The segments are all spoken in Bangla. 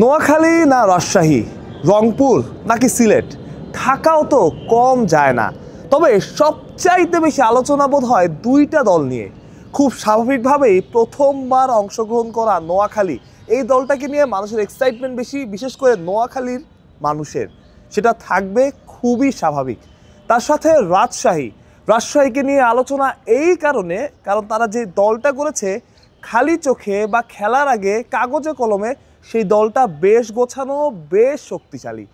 নোয়াখালী না রাজশাহী, রংপুর নাকি সিলেট, ঢাকাও তো কম যায় না। তবে সবচাইতে বেশি আলোচনা বোধ হয় দুইটা দল নিয়ে। খুব স্বাভাবিকভাবেই প্রথমবার অংশগ্রহণ করা নোয়াখালী, এই দলটাকে নিয়ে মানুষের এক্সাইটমেন্ট বেশি, বিশেষ করে নোয়াখালীর মানুষের। সেটা থাকবে খুবই স্বাভাবিক। তার সাথে রাজশাহীকে নিয়ে আলোচনা এই কারণে, কারণ তারা যে দলটা করেছে খালি চোখে বা খেলার আগে কাগজে কলমে, সেই দলটা বেশ গোছানো, বেশ শক্তিশালী।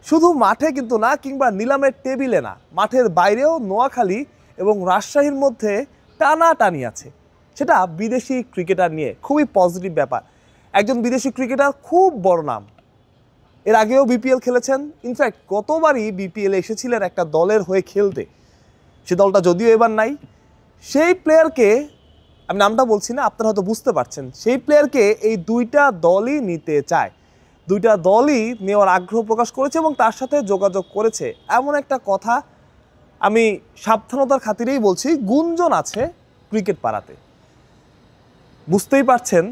শুধু মাঠে কিন্তু না, কিংবা নিলামের টেবিলে না, মাঠের বাইরেও নোয়াখালী এবং রাজশাহীর মধ্যে টানাটানি আছে। সেটা বিদেশি ক্রিকেটার নিয়ে, খুবই পজিটিভ ব্যাপার। একজন বিদেশি ক্রিকেটার, খুব বড় নাম, এর আগেও বিপিএল খেলেছেন। ইনফ্যাক্ট গতবারই বিপিএল এসেছিলেন একটা দলের হয়ে খেলতে, সে দলটা যদিও এবার নাই। সেই প্লেয়ারকে, আমি নামটা বলছি না, আপনারা হয়তো বুঝতে পারছেন, সেই প্লেয়ারকে এই দুইটা দলই নিতে চায়। দুইটা দলই নেওয়ার আগ্রহ প্রকাশ করেছে এবং তার সাথে যোগাযোগ করেছে। এমন একটা কথা আমি সাবধানতার খাতিরেই বলছি, গুঞ্জন আছে ক্রিকেট পাড়াতে। বুঝতেই পারছেন,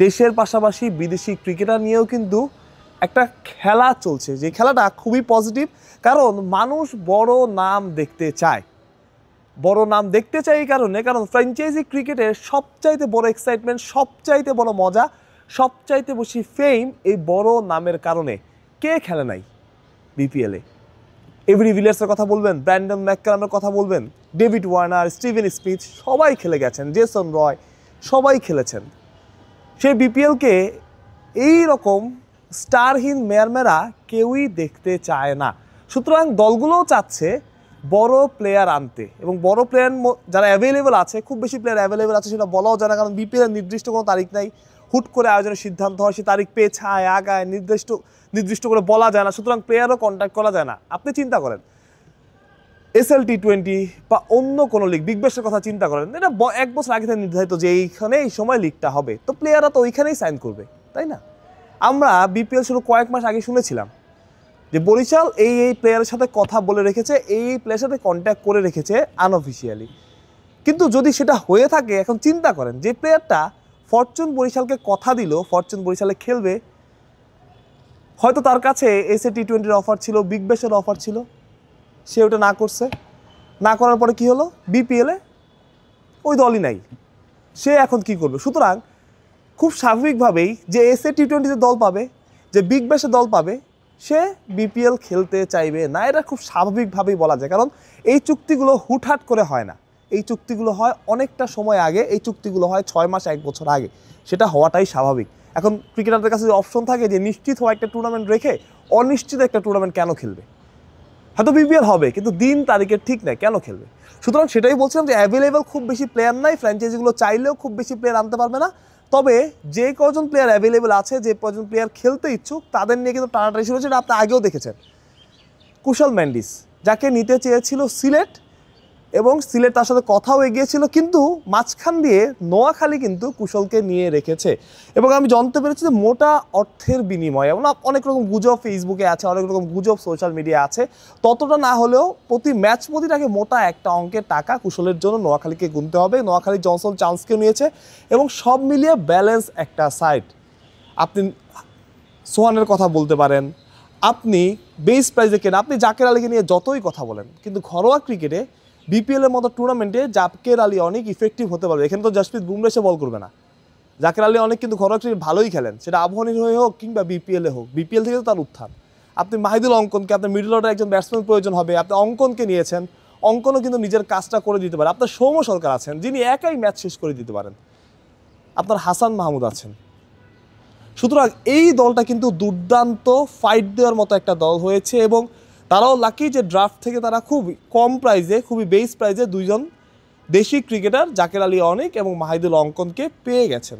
দেশের পাশাপাশি বিদেশি ক্রিকেটার নিয়েও কিন্তু একটা খেলা চলছে, যে খেলাটা খুবই পজিটিভ। কারণ মানুষ বড় নাম দেখতে চায়। বড় নাম দেখতে চাই এই কারণে, কারণ ফ্র্যাঞ্চাইজি ক্রিকেটের সবচাইতে বড় এক্সাইটমেন্ট, সবচাইতে বড় মজা, সবচাইতে বেশি ফেম এই বড় নামের কারণে। কে খেলে নাই বিপিএলে? এভরি ভিলিয়ার্সের কথা বলবেন, ব্র্যান্ডন ম্যাককালামের কথা বলবেন, ডেভিড ওয়ার্নার, স্টিভেন স্মিথ, সবাই খেলে গেছেন, জেসন রয়, সবাই খেলেছেন। সেই বিপিএলকে এই রকম স্টারহীন মেয়ারমেরা কেউই দেখতে চায় না। সুতরাং দলগুলোও চাচ্ছে বড় প্লেয়ার আনতে, এবং বড় প্লেয়ার যারা অ্যাভেলেবেল আছে, খুব বেশি প্লেয়ার অ্যাভেলেবেল আছে সেটা বলাও যায় না, কারণ বিপিএলের নির্দিষ্ট কোনো তারিখ নাই। হুট করে আয়োজনের সিদ্ধান্ত হয়, সে তারিখ পেছায় আগায়, নির্দিষ্ট করে বলা যায় না। সুতরাং প্লেয়ারও কন্ট্যাক্ট করা যায় না। আপনি চিন্তা করেন, এসএল টি20 বা অন্য কোনো লিগ, বিগ ব্যাশের কথা চিন্তা করেন, এটা 1 বছর আগে থেকে নির্ধারিত যে এইখানে এই সময় লিগটা হবে, তো প্লেয়াররা তো ওইখানেই সাইন করবে, তাই না? আমরা বিপিএল শুরু কয়েক মাস আগে শুনেছিলাম যে বরিশাল এই প্লেয়ারের সাথে কথা বলে রেখেছে, এই প্লেয়ারের সাথে কন্ট্যাক্ট করে রেখেছে আনঅফিসিয়ালি। কিন্তু যদি সেটা হয়ে থাকে, এখন চিন্তা করেন, যে প্লেয়ারটা ফরচুন বরিশালকে কথা দিল ফরচুন বরিশালে খেলবে, হয়তো তার কাছে এসএ টি20 অফার ছিল, বিগ ব্যাশের অফার ছিল, সে ওটা না করছে। না করার পরে কি হলো? বিপিএলে ওই দলই নাই, সে এখন কি করবে? সুতরাং খুব স্বাভাবিকভাবেই যে এসএ টি20তে দল পাবে, যে বিগ ব্যাশে দল পাবে, সে বিপিএল খেলতে চাইবে না। এটা খুব স্বাভাবিকভাবেই বলা যায়, কারণ এই চুক্তিগুলো হুটহাট করে হয় না। এই চুক্তিগুলো হয় অনেকটা সময় আগে, এই চুক্তিগুলো হয় 6 মাস 1 বছর আগে। সেটা হওয়াটাই স্বাভাবিক। এখন ক্রিকেটারদের কাছে যে অপশন থাকে যে নিশ্চিত হওয়া একটা টুর্নামেন্ট রেখে অনিশ্চিত একটা টুর্নামেন্ট কেন খেলবে? হয়তো বিপিএল হবে, কিন্তু দিন তারিখের ঠিক নাই, কেন খেলবে? সুতরাং সেটাই বলছিলাম যে অ্যাভেলেবেল খুব বেশি প্লেয়ার নাই, ফ্র্যাঞ্চাইজিগুলো চাইলেও খুব বেশি প্লেয়ার আনতে পারবে না। তবে যে কজন প্লেয়ার অ্যাভেলেবেল আছে, যে কজন প্লেয়ার খেলতে ইচ্ছুক, তাদের নিয়ে কিন্তু টানাটানি শুরু হয়েছে। এটা আপনি আগেও দেখেছেন। কুশল মেন্ডিস, যাকে নিতে চেয়েছিল সিলেট, এবং সিলেট তার সাথে কথাও এগিয়েছিল, কিন্তু মাঝখান দিয়ে নোয়াখালী কিন্তু কুশলকে নিয়ে রেখেছে। এবং আমি জানতে পেরেছি যে মোটা অর্থের বিনিময়ে, এবং অনেক রকম গুজব ফেসবুকে আছে, অনেক রকম গুজব সোশ্যাল মিডিয়া আছে, ততটা না হলেও প্রতি ম্যাচ প্রতি তাকে মোটা একটা অঙ্কের টাকা কুশলের জন্য নোয়াখালীকে গুনতে হবে। নোয়াখালী জনসন চান্সকেও নিয়েছে, এবং সব মিলিয়ে ব্যালেন্স একটা সাইড। আপনি সোহানের কথা বলতে পারেন, আপনি বেস প্রাইজে কেন, আপনি জাকের আলীকে নিয়ে যতই কথা বলেন, কিন্তু ঘরোয়া ক্রিকেটে বিপিএলের মতো টুর্নামেন্টে জাকের আলী অনেক ইফেক্টিভ হতে পারবে। এখানে তো জাসপ্রীত বুমরা এসে বল করবে না। জাকের আলী অনেক কিন্তু ঘরোয়া ক্রিকেট ভালোই খেলেন, সেটা আবাহনীর হয়ে হোক কিংবা বিপিএলে হোক। বিপিএল থেকে তো তার উত্থান। আপনি মাহিদুল অঙ্কনকে, আপনার মিডল অর্ডার একজন ব্যাটসম্যান প্রয়োজন হবে, আপনি অঙ্কনকে নিয়েছেন, অঙ্কনও কিন্তু নিজের কাজটা করে দিতে পারে। আপনার সৌম্য সরকার আছেন, যিনি একাই ম্যাচ শেষ করে দিতে পারেন। আপনার হাসান মাহমুদ আছেন। সুতরাং এই দলটা কিন্তু দুর্দান্ত ফাইট দেওয়ার মতো একটা দল হয়েছে, এবং তারাও লাকি যে ড্রাফট থেকে তারা খুব কম প্রাইজে, খুবই বেস প্রাইজে দুইজন দেশি ক্রিকেটার জাকের আলী অনেক এবং মাহিদুল অঙ্কনকে পেয়ে গেছেন।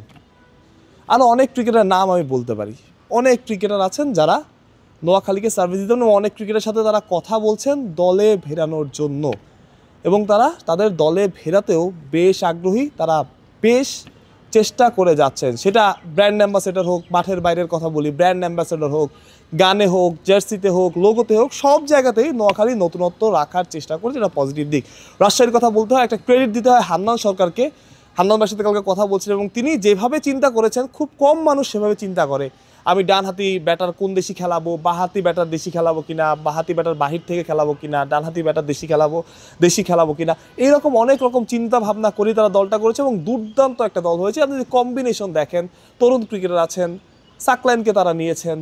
আরও অনেক ক্রিকেটার নাম আমি বলতে পারি। অনেক ক্রিকেটার আছেন যারা নোয়াখালীকে সার্ভিস দিতেন, এবং অনেক ক্রিকেটারের সাথে তারা কথা বলছেন দলে ফেরানোর জন্য, এবং তারা তাদের দলে ফেরাতেও বেশ আগ্রহী, তারা বেশ চেষ্টা করে যাচ্ছেন। সেটা ব্র্যান্ড অ্যাম্বাসেডর হোক, মাঠের বাইরের কথা বলি, ব্র্যান্ড অ্যাম্বাসেডর হোক, গানে হোক, জার্সিতে হোক, লোগোতে হোক, সব জায়গাতেই নোয়াখালী নতুনত্ব রাখার চেষ্টা করছে, এটা পজিটিভ দিক। রাজশাহীর কথা বলতে হয়, একটা ক্রেডিট দিতে হয় হান্নান সরকারকে। হান্নান ভাইয়ের সাথে কালকে কথা বলছিলেন এবং তিনি যেভাবে চিন্তা করেছেন খুব কম মানুষ সেভাবে চিন্তা করে। আমি ডানহাতি ব্যাটার কোন দেশি খেলাবো, বাহাতি ব্যাটার দেশি খেলাবো কিনা, বাহাতি ব্যাটার বাহির থেকে খেলাবো কিনা, ডানহাতি ব্যাটার দেশি খেলাবো কিনা, এইরকম অনেক রকম চিন্তা ভাবনা করে তারা দলটা করেছে এবং দুর্দান্ত একটা দল হয়েছে। আপনি যদি কম্বিনেশন দেখেন, তরুণ ক্রিকেটার আছেন, সাকলাইনকে তারা নিয়েছেন,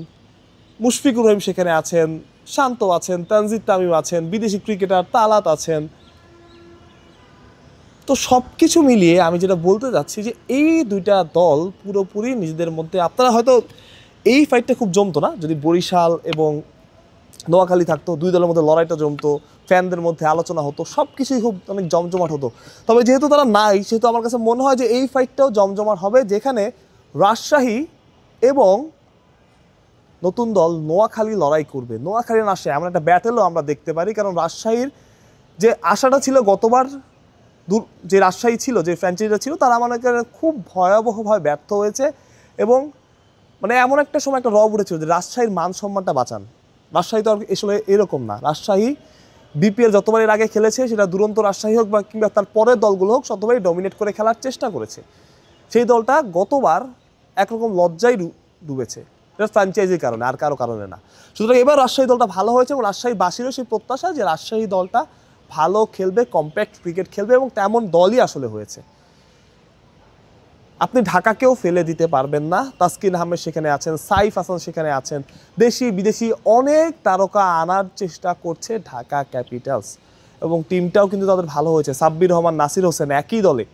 মুশফিকুর রহিম সেখানে আছেন, শান্ত আছেন, তানজিদ তামিম আছেন, বিদেশি ক্রিকেটার তালাত আছেন। তো সব কিছু মিলিয়ে আমি যেটা বলতে যাচ্ছি যে এই দুইটা দল পুরোপুরি নিজেদের মধ্যে, আপনারা হয়তো এই ফাইটটা খুব জমতো না যদি বরিশাল এবং নোয়াখালী থাকতো, দুই দলের মধ্যে লড়াইটা জমতো, ফ্যানদের মধ্যে আলোচনা হতো, সব কিছুই খুব অনেক জমজমাট হতো। তবে যেহেতু তারা নাই, সেহেতু আমার কাছে মনে হয় যে এই ফাইটটাও জমজমাট হবে, যেখানে রাজশাহী এবং নতুন দল নোয়াখালী লড়াই করবে। নোয়াখালী রাজশাহী এমন একটা ব্যাটেলও আমরা দেখতে পারি, কারণ রাজশাহীর যে আশাটা ছিল গতবার, যে রাজশাহী ছিল, যে ফ্র্যাঞ্চাইজিটা ছিল, তারা মনে করেন খুব ভয়াবহভাবে ব্যর্থ হয়েছে এবং মানে এমন একটা সময় একটা রব উঠেছিল যে রাজশাহীর মান সম্মানটা বাঁচান। রাজশাহী তো আসলে এরকম না। রাজশাহী বিপিএল যতবার এর আগে খেলেছে, সেটা দুরন্ত রাজশাহী হোক বা কিংবা তার পরের দলগুলো হোক, শতবারই ডমিনেট করে খেলার চেষ্টা করেছে। সেই দলটা গতবার একরকম লজ্জায় ডুবেছে, এটা ফ্র্যাঞ্চাইজির কারণে, আর কারো কারণে না। সুতরাং এবার রাজশাহী দলটা ভালো হয়েছে এবং রাজশাহীবাসীরও সেই প্রত্যাশা যে রাজশাহী দলটা ভালো খেলবে, কম্প্যাক্ট ক্রিকেট খেলবে এবং তেমন দলই আসলে হয়েছে। আপনি ঢাকাকেও ফেলে দিতে পারবেন না। তাসকিন আহমেদ সেখানে আছেন, সাইফ হাসান সেখানে আছেন, দেশি বিদেশি অনেক তারকা আনার চেষ্টা করছে ঢাকা ক্যাপিটালস এবং টিমটাও কিন্তু তাদের ভালো হয়েছে। সাব্বির রহমান, নাসির হোসেন একই দলে,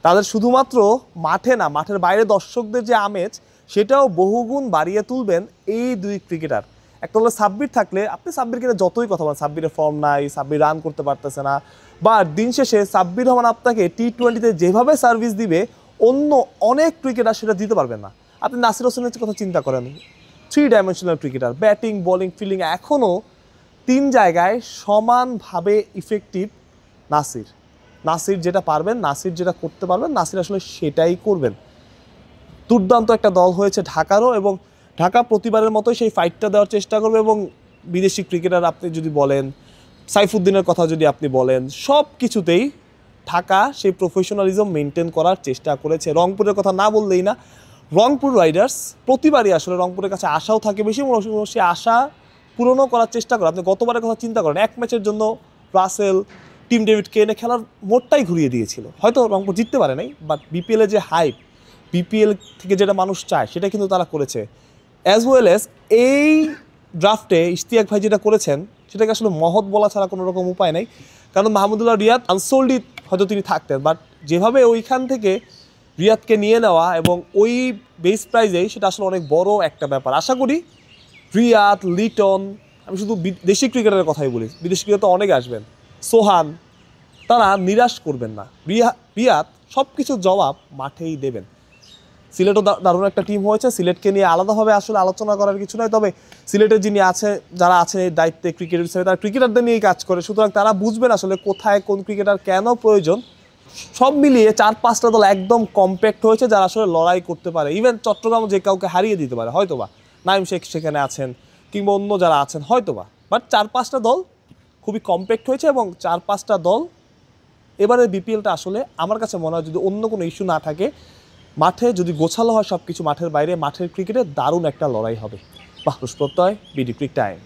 তাদের শুধুমাত্র মাঠে না, মাঠের বাইরে দর্শকদের যে আমেজ, সেটাও বহুগুণ বাড়িয়ে তুলবেন এই দুই ক্রিকেটার। একটা হলো সাব্বির থাকলে, আপনি সাব্বিরকে যতই কথা বলেন, সাব্বিরের ফর্ম নাই, সাব্বির রান করতে পারতেছে না, বা দিন শেষে সাব্বির রহমান আপনাকে টি-20-তে যেভাবে সার্ভিস দিবে, অন্য অনেক ক্রিকেটার সেটা দিতে পারবেন না। আপনি নাসির হোসেনের কথা চিন্তা করেন, 3 dimensional cricketer, batting, bowling, fielding এখনও 3 জায়গায় সমানভাবে ইফেক্টিভ। নাসির যেটা পারবেন, নাসির যেটা করতে পারবেন, নাসির আসলে সেটাই করবেন। দুর্দান্ত একটা দল হয়েছে ঢাকারও এবং ঢাকা প্রতিবারের মতোই সেই ফাইটটা দেওয়ার চেষ্টা করবে এবং বিদেশি ক্রিকেটার আপনি যদি বলেন, সাইফুদ্দিনের কথা যদি আপনি বলেন, সব কিছুতেই ঢাকা সেই প্রফেশনালিজম মেনটেন করার চেষ্টা করেছে। রংপুরের কথা না বললেই না, রংপুর রাইডার্স প্রতিবারই আসলে রংপুরের কাছে আশাও থাকে বেশি এবং সে আশা পূরণও করার চেষ্টা করে। আপনি গতবারের কথা চিন্তা করেন, এক ম্যাচের জন্য রাসেল, টিম ডেভিডকে এনে খেলার মোড়টাই ঘুরিয়ে দিয়েছিল। হয়তো রংপুর জিততে পারে নাই, বাট বিপিএলে যে হাইপ, বিপিএল থেকে যেটা মানুষ চায়, সেটা কিন্তু তারা করেছে। অ্যাজ ওয়েল এস এই ড্রাফটে ইশতিয়াক ভাই যেটা করেছেন, সেটাকে আসলে মহৎ বলা ছাড়া কোনো রকম উপায় নেই। কারণ মাহমুদুল্লাহ রিয়াদ আনসোল্ডই হয়তো তিনি থাকতেন, বাট যেভাবে ওইখান থেকে রিয়াদকে নিয়ে নেওয়া এবং ওই বেস প্রাইজেই, সেটা আসলে অনেক বড় একটা ব্যাপার। আশা করি রিয়াদ, লিটন, আমি শুধু দেশি ক্রিকেটারের কথাই বলি, বিদেশি ক্রিকেটার তো অনেক আসবেন, সোহান, তারা নিরাশ করবেন না। রিয়াদ সব কিছুর জবাব মাঠেই দেবেন। সিলেটও দারুণ একটা টিম হয়েছে, সিলেটকে নিয়ে আলাদাভাবে আসলে আলোচনা করার কিছু নয়। তবে সিলেটের যারা আছে এই দায়িত্বে ক্রিকেটার হিসেবে, তারা ক্রিকেটারদের নিয়েই কাজ করে, সুতরাং তারা বুঝবেন আসলে কোথায় কোন ক্রিকেটার কেন প্রয়োজন। সব মিলিয়ে 4-5টা দল একদম কম্প্যাক্ট হয়েছে, যারা আসলে লড়াই করতে পারে। ইভেন চট্টগ্রাম যে কাউকে হারিয়ে দিতে পারে হয়তোবা, নাইম শেখ সেখানে আছেন কিংবা অন্য যারা আছেন হয়তোবা, বাট 4-5টা দল খুবই কম্প্যাক্ট হয়েছে এবং 4-5টা দল এবারে বিপিএলটা আসলে আমার কাছে মনে হয়, যদি অন্য কোনো ইস্যু না থাকে, মাঠে যদি গোছালো হয় সব কিছু, মাঠের বাইরে মাঠের ক্রিকেটে দারুণ একটা লড়াই হবে। বাহরুষ প্রত্যয়, বিডি ক্রিক টাইম।